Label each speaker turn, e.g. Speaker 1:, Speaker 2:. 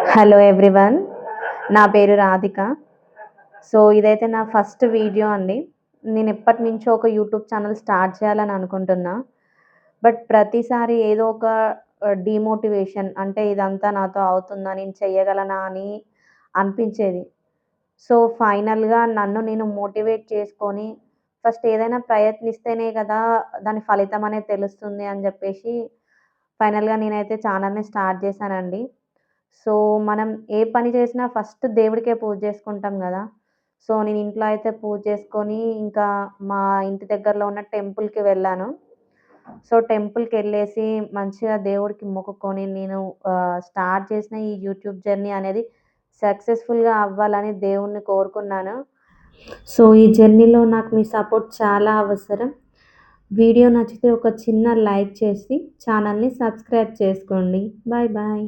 Speaker 1: Hello everyone. నా పేరు Radhika. So, ఇదైతే నా ఫస్ట్ వీడియో అండి. నేను ఎప్పటినుంచో ఒక యూట్యూబ్ ఛానల్ స్టార్ట్ చేయాలని అనుకుంటున్నా. బట్ ప్రతిసారి ఏదో ఒక డీమోటివేషన్ అంటే ఇదంతా నాతో అవుతుందా? నేను చెయ్యగలనా? అని అనిపించేది. సో, ఫైనల్‌గా నన్ను నేను మోటివేట్ చేసుకొని ఫస్ట్ ఏదైనా ప్రయత్నిస్తేనే కదా! దాని ఫలితం అనేది తెలుస్తుంది అని జెప్పేసి ఫైనల్‌గా నేనైతే ఛానల్‌ని స్టార్ట్ చేశానండి. సో, మనం ఏ పని చేసినా ఫస్ట్ దేవుడికే పూజ చేసుకుంటాం గదా! సో, నేను ఇంట్లో అయితే పూజ చేసుకొని, ఇంకా మా ఇంటి దగ్గరలో ఉన్న టెంపుల్‌కి వెళ్ళాను. సో, టెంపుల్‌కెళ్ళేసి మంచిగా దేవుడికి మొక్కుకొని నేను స్టార్ట్ చేసిన ఈ యూట్యూబ్ జర్నీ అనేది సక్సెస్‌ఫుల్‌గా అవ్వాలని దేవుడిని కోరుకున్నాను. సో, ఈ జర్నీలో నాకు మీ సపోర్ట్ చాలా అవసరం. వీడియో నచ్చితే ఒక చిన్న లైక్ చేసి ఛానల్‌ని సబ్స్క్రైబ్ చేసుకోండి. Bye bye.